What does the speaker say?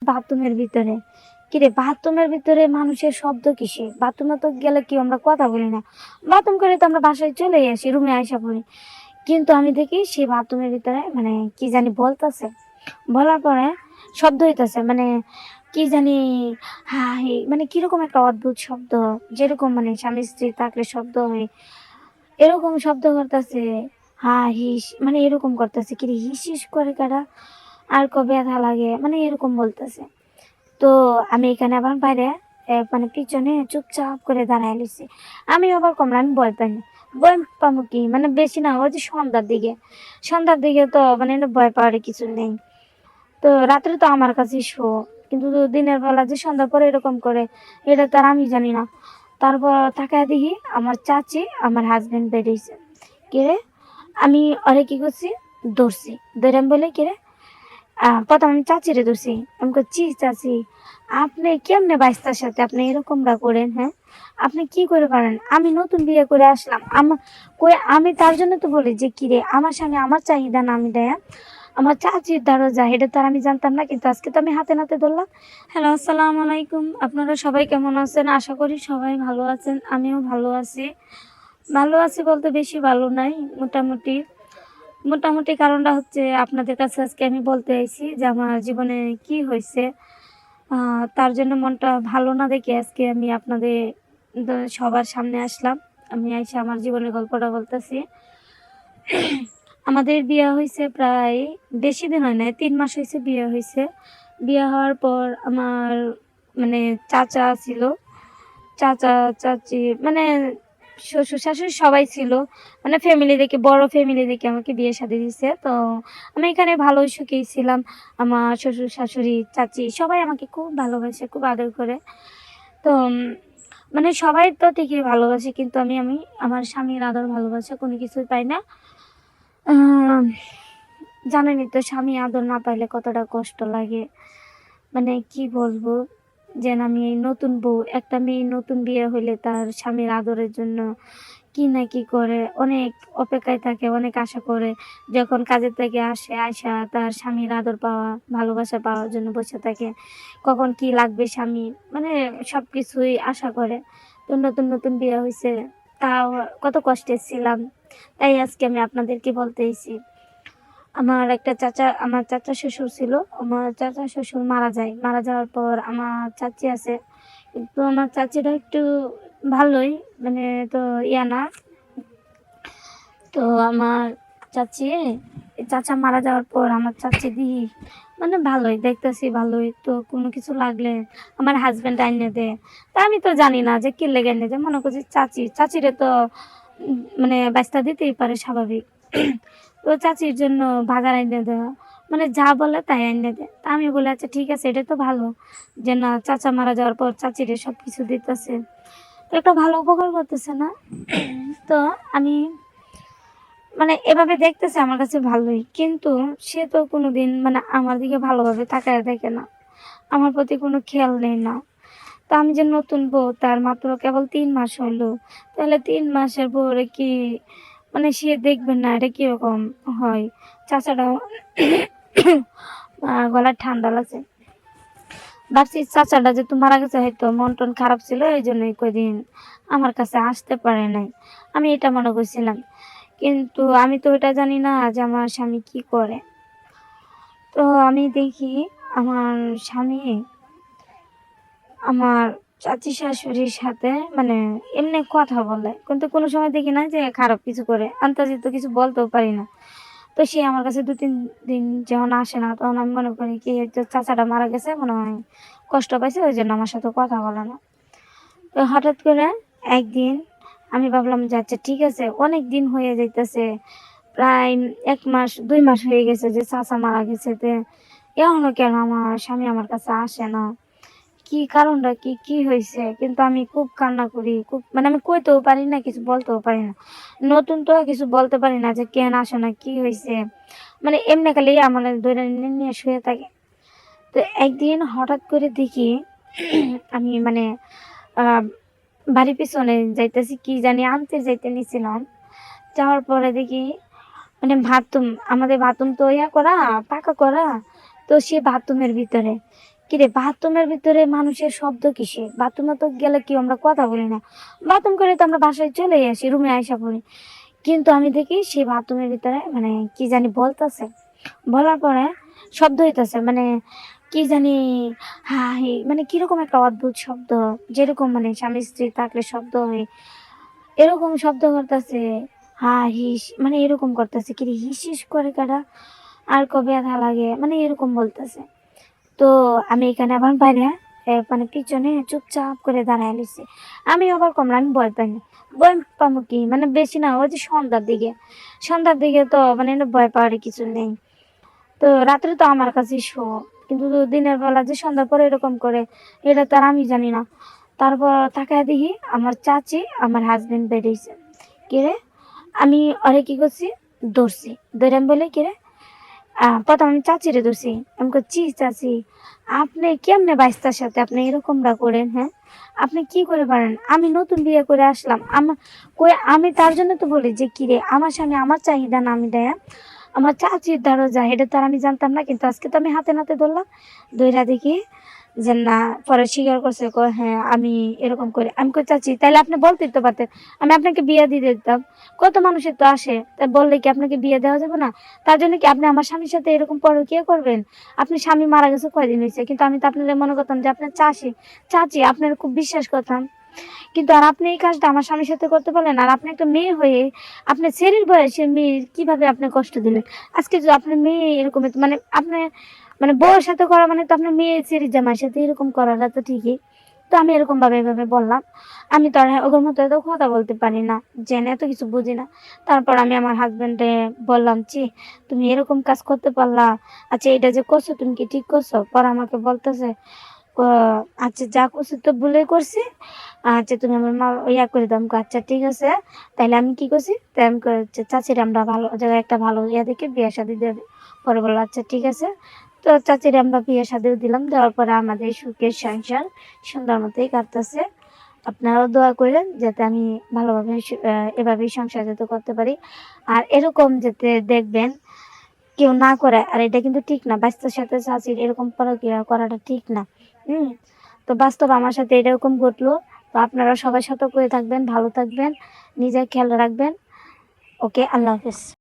বাথরুমের ভিতরে। কিরে বাথরুমের ভিতরে মানুষের শব্দ কিসের? বাথরুমে তো গেলে কি আমরা কথা বলি না? বাথরুম করে তো আমরা বাসায় চলেই আসি, রুমে আইসা পড়ি। কিন্তু আমি দেখি সে বাথরুমের ভিতরে মানে কি জানি বলতেছে। বলার পরে শব্দ হইতেছে মানে কি জানি হাই মানে কিরকম একটা অদ্ভুত শব্দ, যেরকম মানে স্বামী স্ত্রী থাকলে শব্দ হয় এরকম শব্দ করতেছে। হা হিস মানে এরকম করতেছে, কি রে হিস হিস করে কারা, আর কবে ব্যথা লাগে মানে এরকম বলতেছে। তো আমি এখানে আবার বাইরে মানে পিছনে চুপচাপ করে দাঁড়ায় রইছি। আমি আবার কমলা আমি ভয় পাইনি। ভয় পাবো কি মানে বেশি না, ওই যে সন্ধ্যার দিকে তো মানে ভয় পাওয়ার কিছু নেই। তো রাত্রে তো আমার কাছেই শো, কিন্তু দিনের বেলা যে সন্ধ্যার পরে এরকম করে এটা তো আর আমি জানি না। তারপর তাকায় দেখি আমার চাচি আমার হাজবেন্ড বেরিয়েছে। কে রে? আমি ওরে কি করছি, ধরছি। ধরে আমি বলি, কে রে? প্রথম আমি চাচিরে ধরছি। আমি করছি, চাচি আপনি কেমনে বাইস্তার সাথে আপনি এরকমটা করেন? হ্যাঁ, আপনি কি করে পারেন? আমি নতুন বিয়ে করে আসলাম, আমার কই আমি তার জন্য তো বলি যে কিরে আমার স্বামী আমার চাহিদা না আমি দেয়া, আমার চাচির দ্বারা যায় এটা তো আর আমি জানতাম না, কিন্তু আজকে তো আমি হাতে নাতে ধরলাম। হ্যালো, আসসালামু আলাইকুম। আপনারা সবাই কেমন আছেন? আশা করি সবাই ভালো আছেন। আমিও ভালো আছি। ভালো আছি বলতে বেশি ভালো নাই, মোটামুটি। মোটামুটি কারণটা হচ্ছে আপনাদের কাছে আজকে আমি বলতে চাইছি যে আমার জীবনে কি হয়েছে। তার জন্য মনটা ভালো না দেখে আজকে আমি আপনাদের সবার সামনে আসলাম। আমি আইসা আমার জীবনের গল্পটা বলতেছি। আমাদের বিয়ে হয়েছে প্রায় বেশি দিন হয় নাই, ৩ মাস হয়েছে বিয়ে হয়েছে। বিয়ে হওয়ার পর আমার মানে চাচা ছিল, চাচা চাচি মানে শ্বশুর শাশুড়ি সবাই ছিল, মানে ফ্যামিলি দেখে বড় ফ্যামিলি দেখে আমাকে বিয়ে শাদী দিছে। তো আমি এখানে ভালোই সুখেই ছিলাম। আমার শ্বশুর শাশুড়ি চাচি সবাই আমাকে খুব ভালোবাসে, খুব আদর করে। তো মানে সবাই তো ঠিকই ভালোবাসে, কিন্তু আমি আমার স্বামীর আদর ভালোবাসা কোনো কিছুই পাই না। আহ, জানেনই তো স্বামী আদর না পাইলে কতটা কষ্ট লাগে। মানে কি বলবো, যেন আমি এই নতুন বউ, একটা মেয়ে নতুন বিয়ে হইলে তার স্বামীর আদরের জন্য কি না কি করে, অনেক অপেক্ষায় থাকে, অনেক আশা করে। যখন কাজের থেকে আসে আয়সা তার স্বামীর আদর পাওয়া ভালোবাসা পাওয়ার জন্য বসে থাকে, কখন কি লাগবে স্বামী মানে সব কিছুই আশা করে। তো নতুন নতুন বিয়ে হয়েছে, তাও কত কষ্টে ছিলাম। তাই আজকে আমি আপনাদেরকে বলতেইছি। আমার চাচা শ্বশুর ছিল। আমার চাচা শ্বশুর মারা যায়। মারা যাওয়ার পর আমার চাচি আছে। কিন্তু আমার চাচিটা একটু ভালোই, মানে তো ইয়া না। তো আমার চাচি চাচা মারা যাওয়ার পর আমার চাচি দিই মানে ভালোই দেখতেছি, ভালোই তো কোনো কিছু লাগলে আমার হাজবেন্ড আইনে দেয়। তা আমি তো জানি না যে কি লেগে এনে দেয়, মনে করছি চাচিরে তো মানে বাস্তা দিতেই পারে স্বাভাবিক। তো চাচির জন্য বাজার এনে দেওয়া মানে যা বলে তাই এনে দেয়। তা আমি বলি আচ্ছা ঠিক আছে, এটা তো ভালো যে না চাচা মারা যাওয়ার পর চাচিরে সব কিছু দিতেছে, তো একটা ভালো উপকার করতেছে না। তো আমি মানে এভাবে দেখতেছে আমার কাছে ভালোই, কিন্তু সে তো কোনোদিন মানে আমার দিকে ভালোভাবে তাকায় দেখে না, আমার প্রতি কোনো খেয়াল নেই না। তো আমি যে নতুন বউ, তার মাত্র কেবল ৩ মাস হইলো, তাহলে ৩ মাসের পরে কি মানে সে দেখবেন না এটা কিরকম হয়? চাচাটাও গলার ঠান্ডা লাগছে। ভাবছি চাচাটা যেহেতু মারা গেছে হয়তো মন টন খারাপ ছিল, এই জন্যই কদিন আমার কাছে আসতে পারে নাই, আমি এটা মনে করছিলাম। কিন্তু আমি তো এটা জানি না যে আমার স্বামী কি করে। তো আমি দেখি আমার স্বামী আমার চাচি শাশুড়ির সাথে মানে এমনি কথা বলে, কিন্তু কোনো সময় দেখি না যে খারাপ কিছু করে, আন্তাজি তো কিছু বলতেও পারি না। তো সে আমার কাছে ২-৩ দিন যখন আসে না, তখন আমি মনে করি কি হয়তো চাচাটা মারা গেছে, মনে হয় কষ্ট পাইছে, ওই জন্য আমার সাথে কথা বলে না। তো হঠাৎ করে একদিন আমি ভাবলাম যে আচ্ছা ঠিক আছে, অনেক দিন হয়ে যাইতেছে, প্রায় ১ মাস ২ মাস হয়ে গেছে যে চাচা মারা গেছে, তো এখনো কেন আমার স্বামী আমার কাছে আসে না, কি কারণটা কি কি হয়েছে? কিন্তু আমি খুব কান্না করি, খুব মানে আমি কইতেও পারি না, কিছু বলতেও পারি না। নতুন তো কিছু বলতে পারি না যে কেন আসে না, কি হয়েছে, মানে এমনি খালি আমার ধরে নিয়ে শুয়ে থাকে। তো একদিন হঠাৎ করে দেখি আমি মানে আহ বাড়ির পিছনে যাইতেছি, কি জানি আনতে যাইতে নিছিলাম। যাওয়ার পরে দেখি মানে আমাদের বাথরুম তো ইয়া করা, পাকা করা। তো সে বাথরুমের ভিতরে কিরে বাথরুমের ভিতরে মানুষের শব্দ কিসে? বাথরুমে তো গেলে কি আমরা কথা বলি না। বাথরুম করে তো আমরা বাসায় চলেই আসি, রুমে আইসা পড়ি। কিন্তু আমি দেখি সে বাথরুমের ভিতরে মানে কি জানি বলতেছে। বলার পরে শব্দ হইতেছে মানে কি জানি হা হি মানে কিরকম একটা অদ্ভুত শব্দ। যেরকম মানে স্বামী স্ত্রী থাকলে শব্দ হয়, এরকম শব্দ করতেছে। হা হিস মানে এরকম করতেছে। কিরে হিস হিস করে কারা? আর কবে ব্যথা লাগে? মানে এরকম বলতেছে। তো আমি এখানে আবার বাইরে মানে পিছনে চুপচাপ করে দাঁড়ায় রইছি। আমি আবার কমলা আমি ভয় পাই না। ভয় পামু কি? মানে বেশি না ওই যে সন্ধ্যার দিকে। সন্ধ্যার দিকে তো মানে ভয় পাওয়ার কিছু নেই। তো রাত্রে তো আমার কাছেই শো। কিন্তু দিনের বেলা যে সন্ধ্যার পরে এরকম করে এটা তো আর আমি জানি না। তারপর তাকায় দেখি আমার চাচি আমার হাসব্যান্ড বেরিয়েছে। কিরে? আমি ওরে কি করছি? ধরছি। ধরে আমি বলি কিরে? ১ম আমি চাচিরে ধরছি। আমি কচ্ছি, "চাচি, আপনি কেমনে বাইস্তার সাথে আপনি এরকমটা করেন, হ্যাঁ? আপনি কি করে পারেন? আমি নতুন বিয়ে করে আসলাম। আমি তার জন্য তো বলি যে, কিরে আমার স্বামী আমার চাহিদা না মিটায়া আমার চাচির দ্বারা যায় এটা তো আর আমি জানতাম না। কিন্তু আজকে তো আমি হাতে নাতে ধরলাম। ধইরা দেখি যে না পরে স্বীকার করছে হ্যাঁ আমি এরকম করি। আমি কই চাচি তাইলে আপনি বলতেই তো পারতেন। আমি আপনাকে বিয়ে দিয়ে দিতাম। কত মানুষের তো আসে। তাই বললে কি আপনাকে বিয়ে দেওয়া যাবে না? তার জন্য কি আপনি আমার স্বামীর সাথে এরকম পরকীয়া করবেন? আপনি স্বামী মারা গেছে কয়দিন হইছে। কিন্তু আমি তো আপনারে মনে করতাম যে আপনার চাচি আপনার খুব বিশ্বাস করতাম। কিন্তু আর আপনি এই কাজটা আমার স্বামীর সাথে করতে পারলেন। আর আপনি একটা মেয়ে হয়ে আপনার ছেলের বয়সের মেয়ের কিভাবে আপনি কষ্ট দিলেন? আজকে যদি আপনার মেয়ে এরকম মানে আপনি মানে বউয়ের সাথে করা মানে তো আপনার মেয়ে ছেলের জামাইয়ের সাথে এরকম করাটা তো ঠিকই। তো আমি এরকম ভাবে এভাবে বললাম। আমি তো আর ওদের মতো এত কথা বলতে পারি না। জেনে এত কিছু বুঝি না। তারপর আমি আমার হাসব্যান্ডে বললাম, "ছি, তুমি এরকম কাজ করতে পারলা? আচ্ছা এটা যে করছো তুমি কি ঠিক করছো?" পরে আমাকে বলতেছে ক আচ্ছা যা করছি তো ভুলেই করছি। আচ্ছা তুমি আমার ইয়া করে দাও। আমি কই, "আচ্ছা ঠিক আছে।" তাইলে আমি কি করছি? তাই আমি কই যে চাচিরে আমরা ভালো জায়গায় একটা ভালো ইয়া দেখে বিয়ে শাদী দিয়ে দেই। পরে বলল, "আচ্ছা ঠিক আছে।" তো চাচিরে আমরা বিয়ে শাদীও দিলাম। দেওয়ার পরে আমাদের সুখের সংসার সুন্দর মতোই কাটতেছে। আপনারাও দোয়া কইরেন যাতে আমি ভালোভাবে এভাবেই সংসার যাতে করতে পারি। আর এরকম যাতে দেখবেন কেউ না করে। আর এটা কিন্তু ঠিক না। বাচ্চার সাথে চাচির এরকম পরকীয়া করাটা ঠিক না। হুম? তো বাস্তবে আমার সাথে এরকম ঘটলো। তো আপনারা সবাই সতর্ক হয়ে থাকবেন, ভালো থাকবেন, নিজের খেয়াল রাখবেন। ওকে, আল্লাহ হাফেজ।